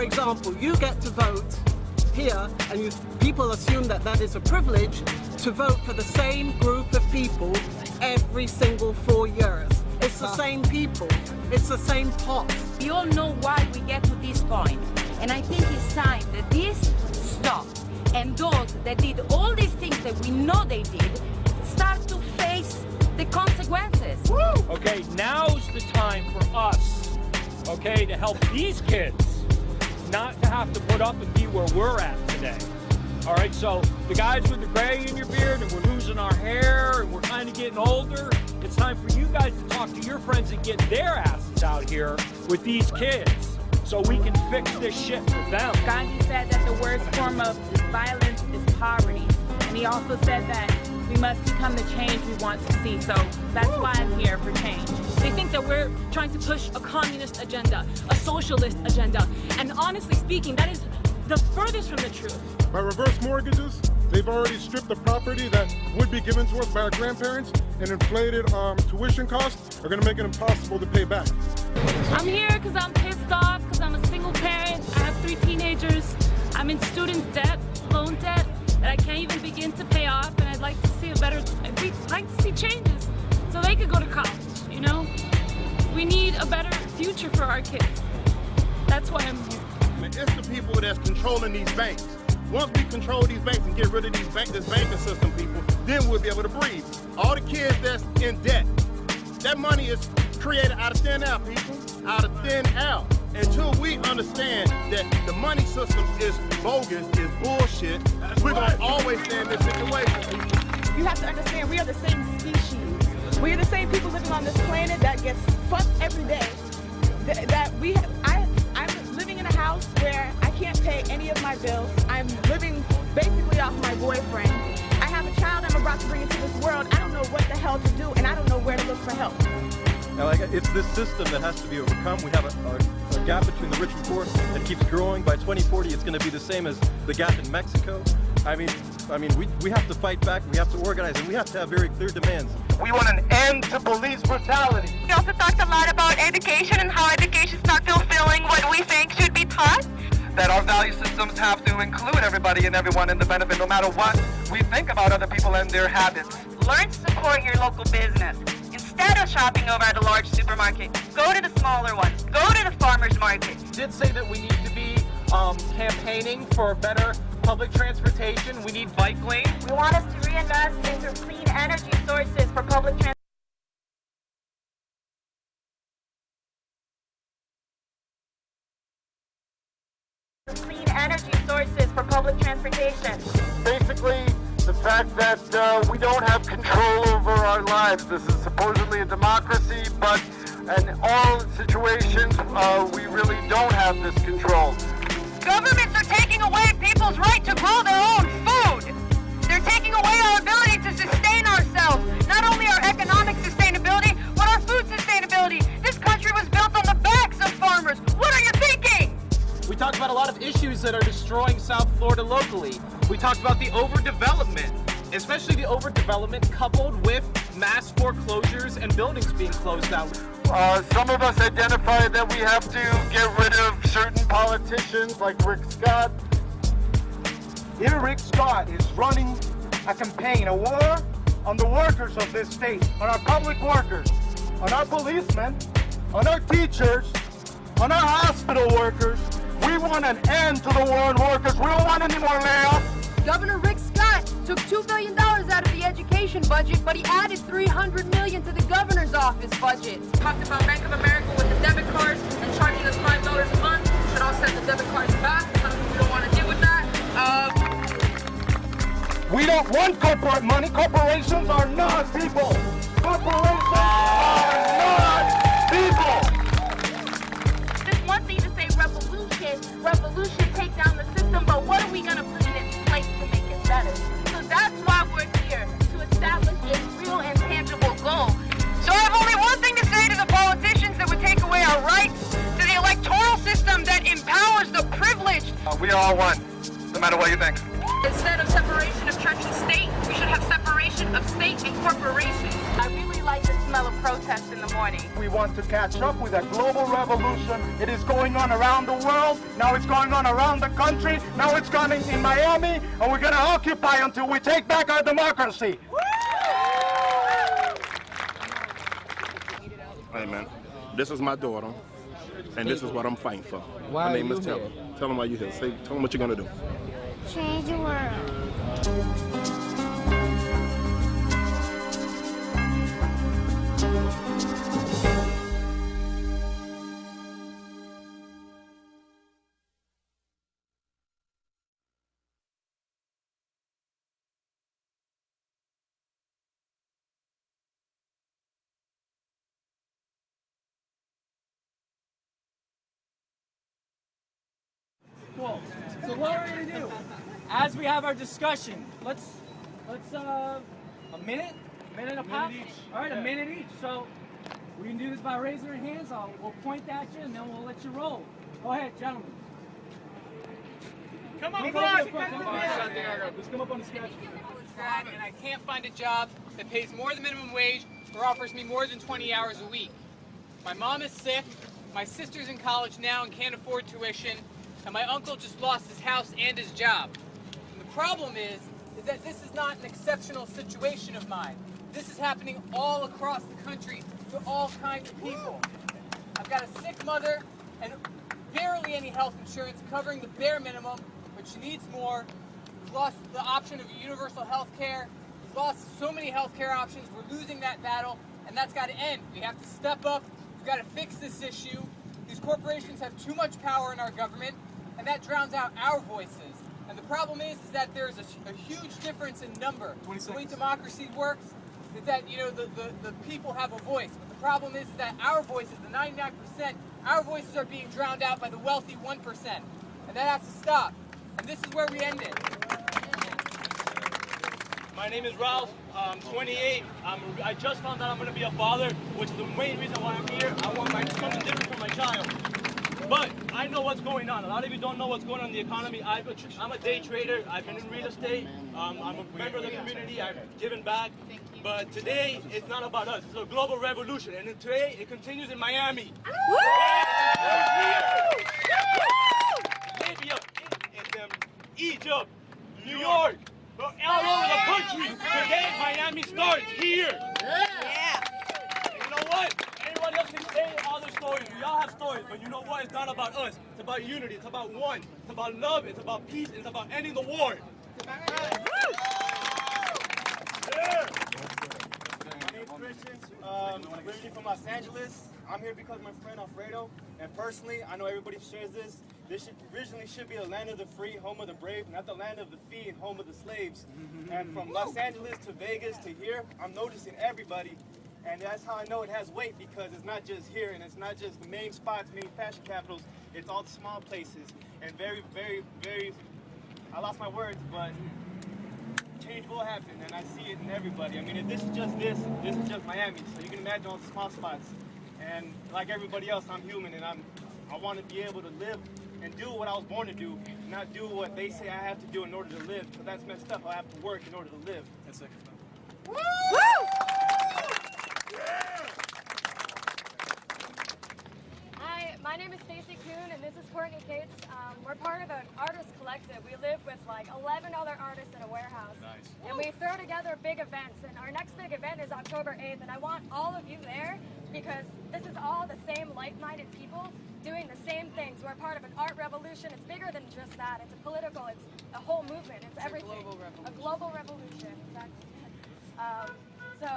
example, you get to vote here, and people assume that that is a privilege to vote for the same group of people every single 4 years. It's the same people. It's the same pot. We all know why we get to this point. And I think it's time that this stop. And those that did all these things that we know they did start to face the consequences. Woo! Okay, now's the time for us, okay, to help these kids not to have to put up and be where we're at today. All right, so the guys with the gray in your beard, and we're losing our hair, and we're kind of getting older, it's time for you guys to talk to your friends and get their asses out here with these kids so we can fix this shit for them. Gandhi said that the worst form of violence is poverty. And he also said that we must become the change we want to see. So that's why I'm here for change. They think that we're trying to push a communist agenda, a socialist agenda. And honestly speaking, that is the furthest from the truth. By reverse mortgages, they've already stripped the property that would be given to us by our grandparents, and inflated tuition costs are going to make it impossible to pay back. I'm here because I'm pissed off, because I'm a single parent. I have 3 teenagers. I'm in student debt, loan debt, that I can't even begin to pay off, and I'd like to see I'd like to see changes so they could go to college, you know? We need a better future for our kids. That's why I'm here. It's the people that's controlling these banks. Once we control these banks and get rid of this banking system, people, then we'll be able to breathe. All the kids that's in debt, that money is created out of thin air, people, out of thin air. Until we understand that the money system is bogus, is bullshit, we're gonna always stay in this situation, people. You have to understand, we are the same species. We are the same people living on this planet that gets fucked every day. I'm living in a house where I can't pay any of my bills. I'm living basically off my boyfriend. I have a child I'm about to bring into this world. I don't know what the hell to do, and I don't know where to look for help. Now, it's this system that has to be overcome. We have a gap between the rich and poor that keeps growing. By 2040, it's going to be the same as the gap in Mexico. I mean, we have to fight back, we have to organize, and we have to have very clear demands. We want an end to police brutality. We also talked a lot about education and how education is not fulfilling what we think should be taught. That our value systems have to include everybody and everyone in the benefit, no matter what we think about other people and their habits. Learn to support your local business. Instead of shopping over at a large supermarket, go to the smaller ones. Go to the farmer's market. Did say that we need to be campaigning for better public transportation. We need bike lanes. We want us to reinvest into clean energy sources for public transportation. Clean energy sources for public transportation. Basically, the fact that we don't have control over our lives. This is supposedly a democracy, but in all situations, we really don't have this control. Governments are taking away people's right to grow their own food. They're taking away our ability to sustain ourselves. Not only our economic sustainability, but our food sustainability. This country was built on the backs of farmers. What are you thinking? We talked about a lot of issues that are destroying South Florida locally. We talked about the overdevelopment, especially the overdevelopment coupled with mass foreclosures and buildings being closed out. Some of us identify that we have to get rid of certain politicians like Rick Scott. Here Rick Scott is running a campaign, a war on the workers of this state, on our public workers, on our policemen, on our teachers, on our hospital workers. We want an end to the war on workers. We don't want any more layoffs. Governor Rick Scott took $2 billion out of the education budget, but he added $300 million to the governor's office budget. Talked about Bank of America with the debit cards and charging us $5 a month. Should all send the debit cards back. Some people don't want to deal with that. We don't want corporate money. Corporations are not people. Corporations are not people. It's one thing to say revolution, take down the system, but what are we going to put in its place to make it better? So that's why we're here, to establish a real and tangible goal. So I have only one thing to say to the politicians that would take away our rights, to the electoral system that empowers the privileged. We are all one, no matter what you think. Instead of separation of church and state, we should have separation separation of state and corporation. I really like the smell of protest in the morning. We want to catch up with a global revolution. It is going on around the world. Now it's going on around the country. Now it's going in Miami, and we're going to occupy until we take back our democracy. Hey man, this is my daughter, and this is what I'm fighting for. Why My name are is you Taylor. here? Tell them why you're here. Tell them what you're gonna do. Change the world. Cool. So what we're gonna do, as we have our discussion, let's a minute a pop. each. All right, Yeah. a minute each. So we can do this by raising our hands. We'll point at you and then we'll let you roll. Go ahead, gentlemen. Come on, Come come on, on. come on. Let's come up on the sketch. And I can't find a job that pays more than minimum wage or offers me more than 20 hours a week. My mom is sick, my sister's in college now and can't afford tuition, and my uncle just lost his house and his job. And the problem is that this is not an exceptional situation of mine. This is happening all across the country to all kinds of people. I've got a sick mother and barely any health insurance covering the bare minimum, but she needs more. We've lost the option of universal health care. We've lost so many health care options. We're losing that battle, and that's got to end. We have to step up. We've got to fix this issue. These corporations have too much power in our government, and that drowns out our voices. And the problem is that there's a huge difference in number. The way democracy works is that, you know, the people have a voice. But the problem is that our voices, the 99%, our voices are being drowned out by the wealthy 1%. And that has to stop. And this is where we end it. My name is Ralph. I'm 28. I just found out I'm going to be a father, which is the main reason why I'm here. I want something different for my child. But I know what's going on. A lot of you don't know what's going on in the economy. I'm a day trader. I've been in real estate. I'm a member of the community. I've given back. But today, it's not about us. It's a global revolution. And today, it continues in Miami. Libya, Egypt, New York, all over the country. Today, Miami starts here. You know what? Everybody else can say all their stories. We all have stories, but you know what? It's not about us. It's about unity. It's about one. It's about love. It's about peace. It's about ending the war. My name's Christian. I'm originally from Los Angeles. I'm here because of my friend Alfredo. And personally, I know everybody shares this. This originally should be the land of the free, home of the brave, not the land of the fee and home of the slaves. And from Los Angeles to Vegas to here, I'm noticing everybody. And that's how I know it has weight, because it's not just here, and it's not just the main spots, main fashion capitals. It's all the small places. And very, I lost my words, but change will happen, and I see it in everybody. I mean, if this is just this is just Miami. So you can imagine all the small spots. And like everybody else, I'm human, and I want to be able to live and do what I was born to do, not do what they say I have to do in order to live, because that's messed up. I have to work in order to live. That's it. Woo! Hi, my name is Stacy Kuhn, and this is Courtney Cates. We're part of an artist collective. We live with like 11 other artists in a warehouse. Nice. And we throw together big events, and our next big event is October 8th, and I want all of you there because this is all the same like-minded people doing the same things. We're part of an art revolution. It's bigger than just that. It's a political, it's a whole movement. It's everything. A global revolution, exactly. So,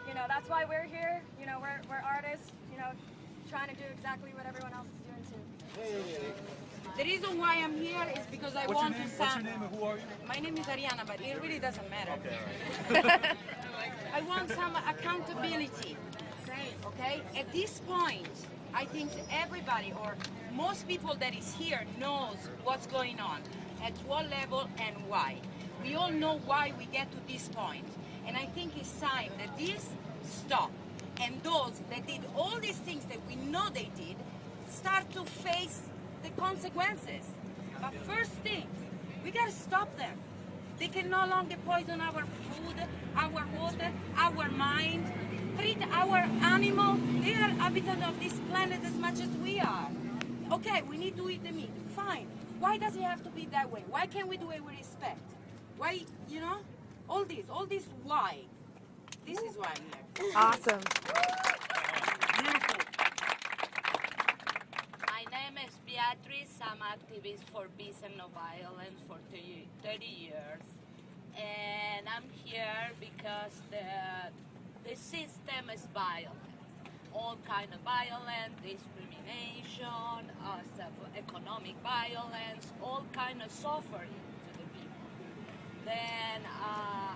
you know, that's why we're here. You know, we're artists, you know, trying to do exactly what everyone else is doing too. The reason why I'm here is because I want to What's your name and who are you? My name is Ariana, but it really doesn't matter. Okay. I want some accountability. Okay? At this point, I think everybody or most people that is here knows what's going on, at what level and why. We all know why we get to this point. And I think it's time that this stop. And those that did all these things that we know they did start to face the consequences. But first things, we gotta stop them. They can no longer poison our food, our water, our mind, treat our animal. They are habitat of this planet as much as we are. Okay, we need to eat the meat. Fine. Why does it have to be that way? Why can't we do it with respect? Why, you know? All this why? This is why I'm here. Awesome. Beautiful. My name is Beatrice. I'm activist for peace and no violence for 30 years. And I'm here because the system is violent. All kind of violence, discrimination, economic violence, all kind of suffering to the people. Then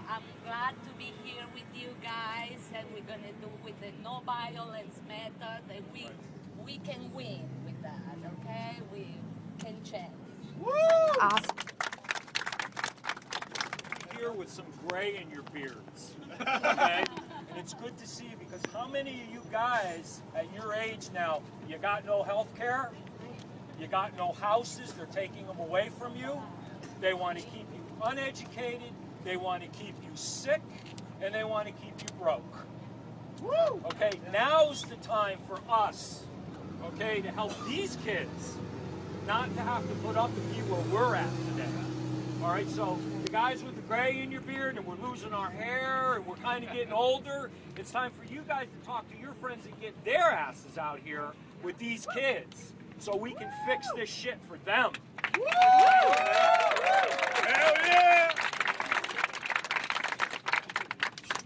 I'm glad to be here with you guys, and we're gonna do with the no violence method, and we can win with that, okay? We can change. Woo! Awesome. Here with some gray in your beards, okay? And it's good to see, because how many of you guys at your age now, you got no health care, you got no houses, they're taking them away from you, they want to keep you uneducated, they want to keep you sick, and they want to keep you broke. Woo! Okay, now's the time for us, okay, to help these kids not to have to put up and be where we're at today. All right, so the guys with the gray in your beard, and we're losing our hair, and we're kind of getting older, it's time for you guys to talk to your friends and get their asses out here with these kids so we can fix this shit for them. Woo! Hell yeah!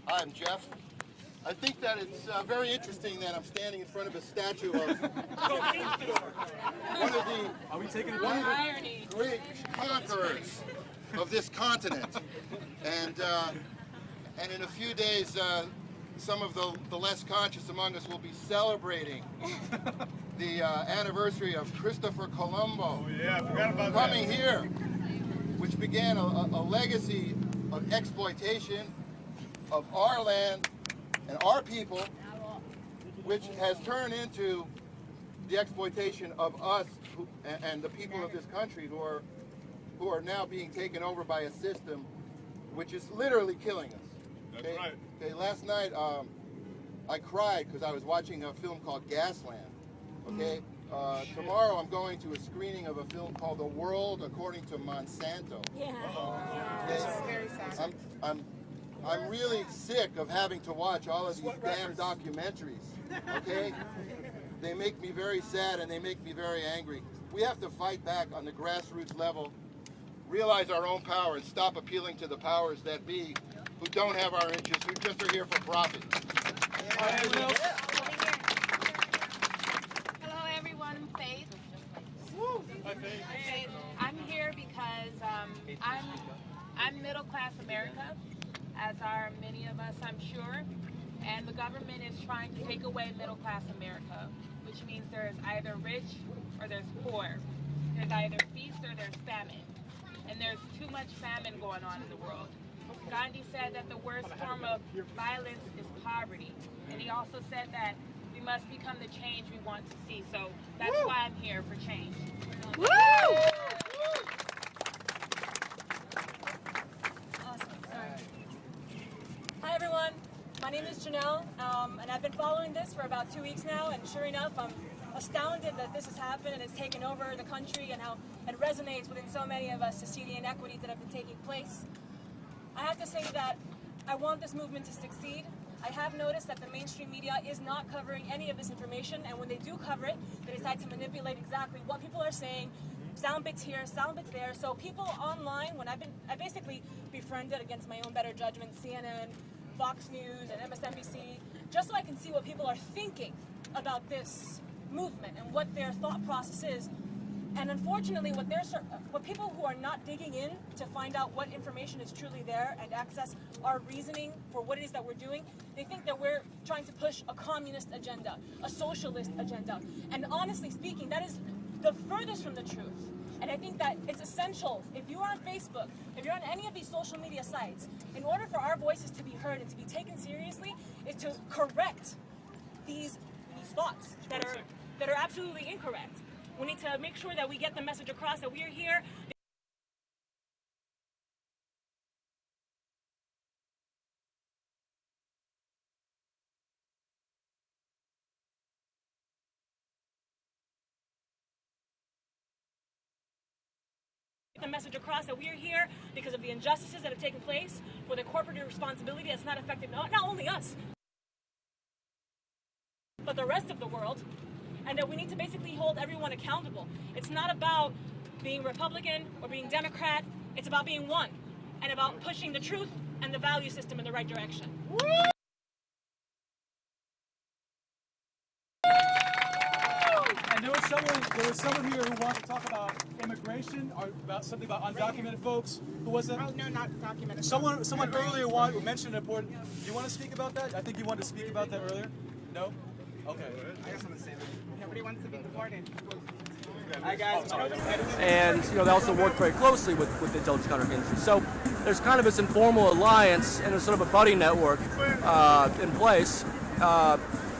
Hi, I'm Jeff. I think that it's very interesting that I'm standing in front of a statue of one of the great conquerors of this continent. And in a few days, some of the less conscious among us will be celebrating the anniversary of Christopher Colombo coming here, which began a legacy of exploitation of our land and our people, which has turned into the exploitation of us and the people of this country who are now being taken over by a system which is literally killing us. That's okay? right. Okay, last night I cried because I was watching a film called Gasland. Okay, tomorrow I'm going to a screening of a film called The World According to Monsanto. That's very sad. I'm really sick of having to watch all of these damn documentaries, okay? They make me very sad and they make me very angry. We have to fight back on the grassroots level, realize our own power, and stop appealing to the powers that be who don't have our interests, who just are here for profit. Hello everyone, I'm Faith. Hi, Faith. Faith. I'm here because I'm middle class America, as are many of us, I'm sure, and the government is trying to take away middle class America, which means there's either rich or there's poor. There's either feast or there's famine, and there's too much famine going on in the world. Gandhi said that the worst form of violence is poverty, and he also said that we must become the change we want to see, so that's why I'm here, for change. Woo! Hi everyone, my name is Janelle, and I've been following this for about 2 weeks now, and sure enough, I'm astounded that this has happened and it's taken over the country and how it resonates within so many of us to see the inequities that have been taking place. I have to say that I want this movement to succeed. I have noticed that the mainstream media is not covering any of this information, and when they do cover it, they decide to manipulate exactly what people are saying, sound bits here, sound bits there. So people online, when I basically befriended against my own better judgment CNN, Fox News, and MSNBC, just so I can see what people are thinking about this movement and what their thought process is. And unfortunately, what people who are not digging in to find out what information is truly there and access our reasoning for what it is that we're doing, they think that we're trying to push a communist agenda, a socialist agenda. And honestly speaking, that is the furthest from the truth. And I think that it's essential, if you are on Facebook, if you're on any of these social media sites, in order for our voices to be heard and to be taken seriously, is to correct these thoughts that are absolutely incorrect. We need to make sure that we get the message across that we are here The message across that we are here because of the injustices that have taken place, for the corporate irresponsibility that's not affected not only us, but the rest of the world, and that we need to basically hold everyone accountable. It's not about being Republican or being Democrat, it's about being one, and about pushing the truth and the value system in the right direction. And there was someone here who wanted to talk about immigration or about something about undocumented folks. Who was that? Oh, no, not documented. Someone earlier mentioned an important. Do you want to speak about that? I think you wanted to speak about that earlier. No? Okay. I got something to say. Nobody wants to be deported. Hi guys. And they also work very closely with the intelligence counterintelligence. So there's kind of this informal alliance and there's sort of a buddy network in place.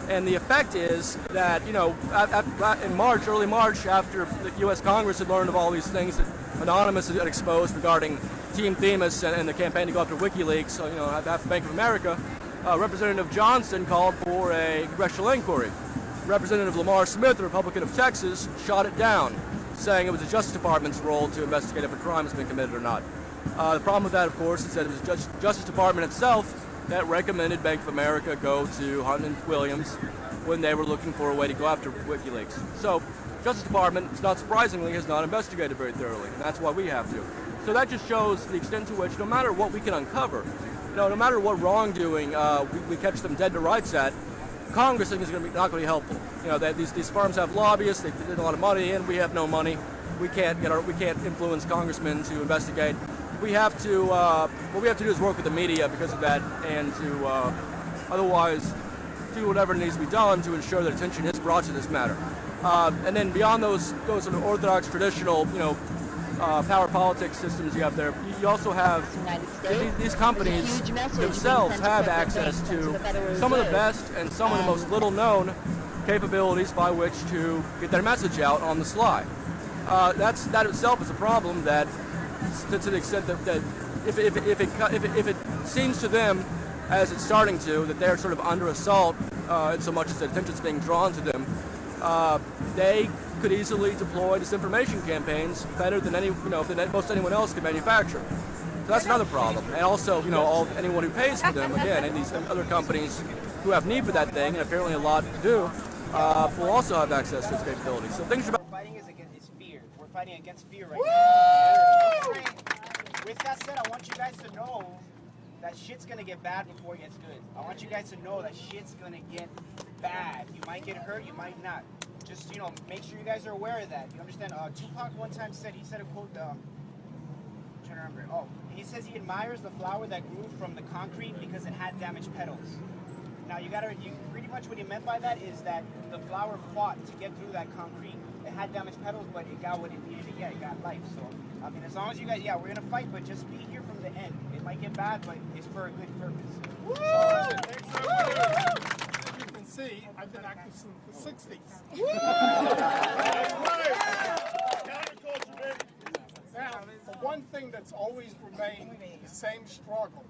And the effect is that, in early March, after the U.S. Congress had learned of all these things that Anonymous had exposed regarding Team Themis and the campaign to go after WikiLeaks, half Bank of America, Representative Johnson called for a congressional inquiry. Representative Lamar Smith, the Republican of Texas, shot it down, saying it was the Justice Department's role to investigate if a crime has been committed or not. The problem with that, of course, is that it was the Justice Department itself that recommended Bank of America go to Hunt and Williams when they were looking for a way to go after WikiLeaks. So, Justice Department, not surprisingly, has not investigated very thoroughly, and that's why we have to. So that just shows the extent to which, no matter what we can uncover, no matter what wrongdoing we catch them dead to rights at, Congress is not going to be helpful. These firms have lobbyists; they get a lot of money in. We have no money. We can't influence congressmen to investigate. We have to. What we have to do is work with the media because of that, and to otherwise do whatever needs to be done to ensure that attention is brought to this matter. And then beyond those sort of orthodox, traditional, power politics systems you have there, you also have these companies themselves have access to some of the best and some of the most little-known capabilities by which to get their message out on the sly. That itself is a problem that, to the extent that if it seems to them, as it's starting to, that they're sort of under assault in so much as the attention's being drawn to them, they could easily deploy disinformation campaigns better than than most anyone else could manufacture. So that's another problem. And also, anyone who pays for them, again, and these other companies who have need for that thing, and apparently a lot to do, will also have access to its capabilities. So things are about fighting is fear. We're fighting against fear right now. With that said, I want you guys to know that shit's gonna get bad before it gets good. I want you guys to know that shit's gonna get bad. You might get hurt, you might not. Just, make sure you guys are aware of that. You understand? Tupac one time said a quote, I'm trying to remember. Oh, he says he admires the flower that grew from the concrete because it had damaged petals. Now, pretty much what he meant by that is that the flower fought to get through that concrete. It had damaged petals, but it got what it needed to get. It got life. So, as long as you guys, we're gonna fight, but just be here from the end. It might get bad, but it's for a good purpose. As you can see, I've been active since the 60s. Now, the one thing that's always remained the same struggle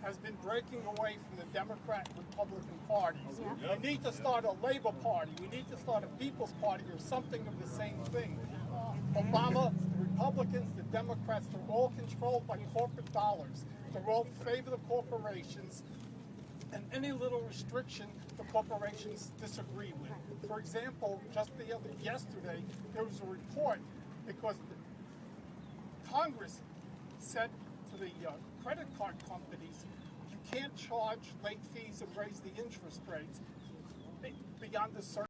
has been breaking away from the Democrat-Republican parties. We need to start a Labor Party. We need to start a People's Party or something of the same thing. Obama, the Republicans, the Democrats, they're all controlled by corporate dollars. They're all favor the corporations, and any little restriction the corporations disagree with. For example, just yesterday, there was a report because Congress said to the credit card companies, you can't charge late fees and raise the interest rates beyond a certain